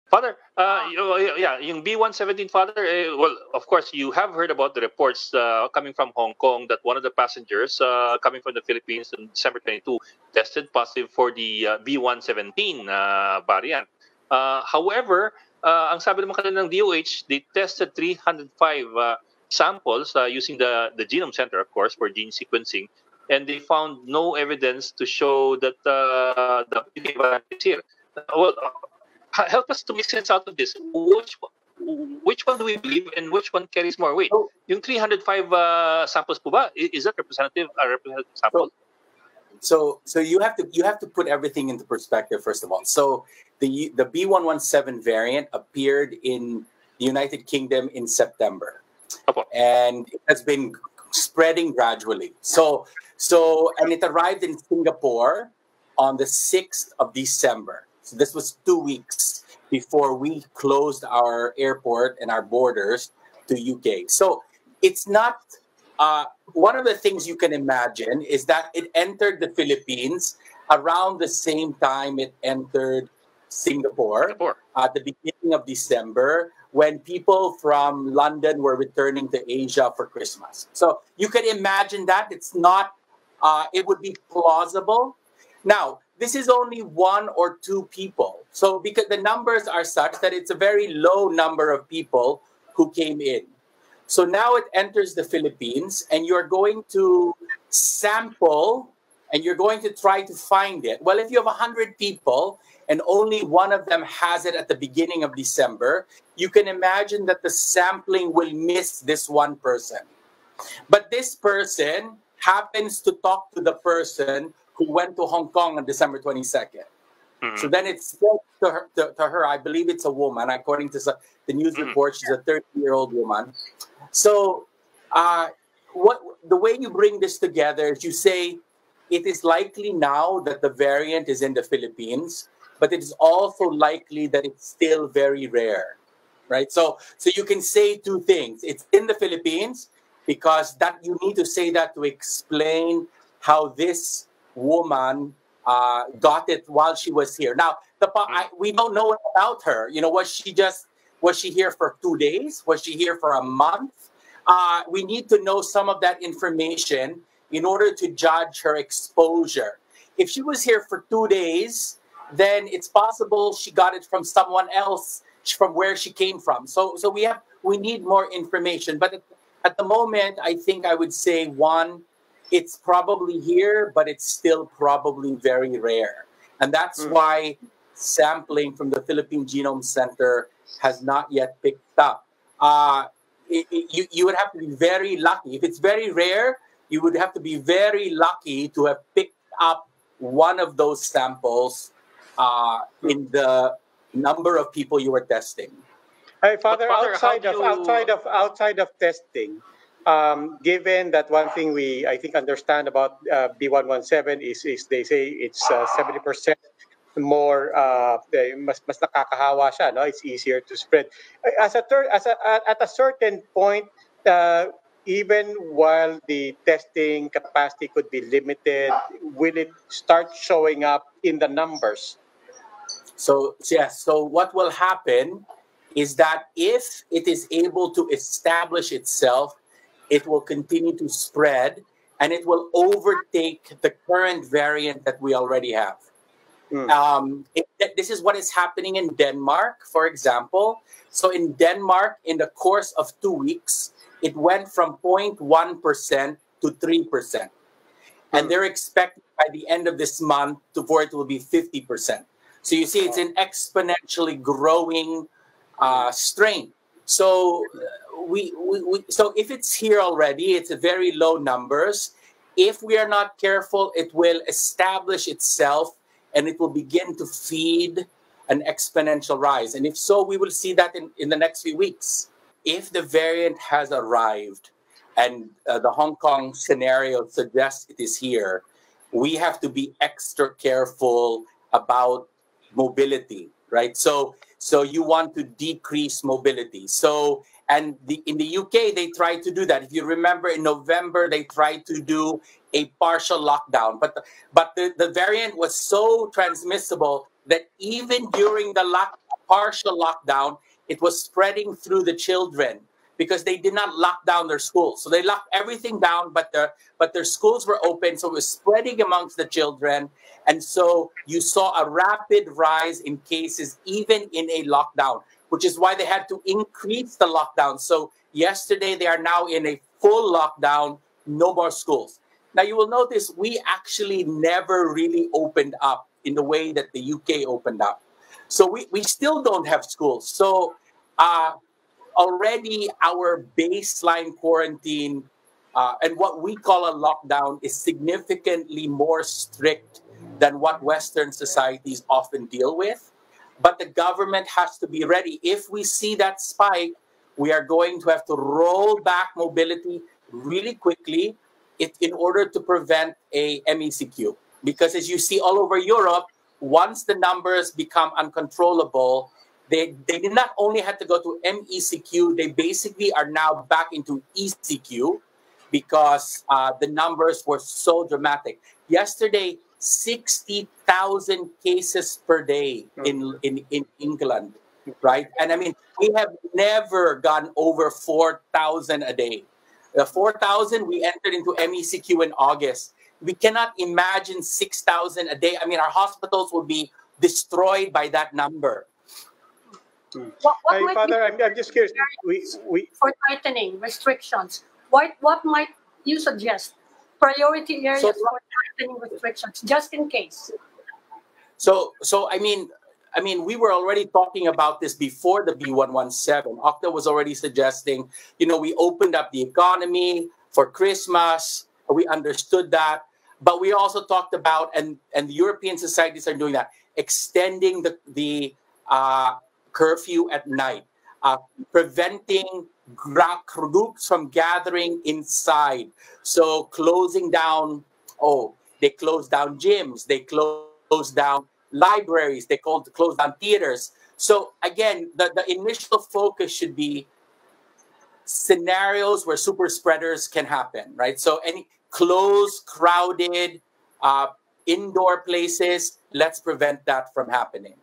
Father, yeah, yung B117, Father, well, of course, you have heard about the reports coming from Hong Kong that one of the passengers coming from the Philippines on December 22 tested positive for the B117 variant. However, ang sabi naman kanila ng DOH, they tested 305 samples using the Genome Center, of course, for gene sequencing, and they found no evidence to show that the UK variant is here. Well, help us to make sense out of this. Which one do we believe and which one carries more weight? So, Yung 305 samples po ba, is that representative sample? So you have to put everything into perspective first of all. So the B117 variant appeared in the United Kingdom in September, and it has been spreading gradually. So and it arrived in Singapore on the 6th of December. So this was 2 weeks before we closed our airport and our borders to UK. So it's not, one of the things you can imagine is that it entered the Philippines around the same time it entered Singapore at the beginning of December, when people from London were returning to Asia for Christmas. So you can imagine that. It's not, it would be plausible. Now, this is only 1 or 2 people. So because the numbers are such that it's a very low number of people who came in. So now it enters the Philippines and you're going to sample and you're going to try to find it. Well, if you have 100 people and only 1 of them has it at the beginning of December, you can imagine that the sampling will miss this 1 person. But this person happens to talk to the person who went to Hong Kong on December 22nd. Mm-hmm. So then it's to her, I believe it's a woman, according to the news report, she's a 30-year-old woman. So the way you bring this together is you say, it is likely now that the variant is in the Philippines, but it is also likely that it's still very rare, right? So you can say 2 things. It's in the Philippines, because that you need to say that to explain how this woman got it while she was here. Now, we don't know about her. You know, was she here for 2 days? Was she here for a month? We need to know some of that information in order to judge her exposure. If she was here for 2 days, then it's possible she got it from someone else from where she came from. So we need more information. But at the moment, I think I would say 1, it's probably here, but it's still probably very rare. And that's why sampling from the Philippine Genome Center has not yet picked up. You would have to be very lucky. If it's very rare, you would have to be very lucky to have picked up 1 of those samples in the number of people you were testing. Hey, Father, outside of testing, given that one thing I think understand about B117 is they say it's 70% more mas nakakahawa siya, no? It's easier to spread. At a certain point, even while the testing capacity could be limited, will it start showing up in the numbers? So yes. So what will happen is that if it is able to establish itself, it will continue to spread and it will overtake the current variant that we already have. This is what is happening in Denmark, for example. So in Denmark, in the course of 2 weeks, it went from 0.1% to 3%. And they're expecting by the end of this month for it will be 50%. So you see, it's an exponentially growing strain. So so if it's here already, it's a very low numbers. If we are not careful, it will establish itself and it will begin to feed an exponential rise. And if so, we will see that in the next few weeks. If the variant has arrived and the Hong Kong scenario suggests it is here, we have to be extra careful about mobility, right? So you want to decrease mobility. So, and in the UK, they tried to do that. If you remember, in November, they tried to do a partial lockdown. But the variant was so transmissible that even during the lockdown, partial lockdown, it was spreading through the children because they did not lock down their schools. So they locked everything down, but their schools were open, so it was spreading amongst the children. And so you saw a rapid rise in cases even in a lockdown, which is why they had to increase the lockdown. So yesterday they are now in a full lockdown, no more schools. Now you will notice we actually never really opened up in the way that the UK opened up. So we still don't have schools. So already our baseline quarantine and what we call a lockdown is significantly more strict than what Western societies often deal with. But the government has to be ready. If we see that spike, we are going to have to roll back mobility really quickly in order to prevent a MECQ. Because as you see all over Europe, once the numbers become uncontrollable, they did not only have to go to MECQ, they basically are now back into ECQ because the numbers were so dramatic. Yesterday, 60,000 cases per day in England, right? And I mean, we have never gone over 4,000 a day. 4,000, we entered into MECQ in August. We cannot imagine 6,000 a day. I mean, our hospitals will be destroyed by that number. Hey, Father, I'm just curious. For tightening restrictions, what might you suggest? Priority areas for tightening restrictions, just in case. So I mean, we were already talking about this before the B117. OCTA was already suggesting, we opened up the economy for Christmas. We understood that. But we also talked about, and the European societies are doing that, extending the curfew at night, preventing groups from gathering inside. So closing down, they closed down gyms, they closed down libraries, they closed down theaters. So again, the initial focus should be scenarios where super spreaders can happen, right? So any closed, crowded, indoor places, let's prevent that from happening.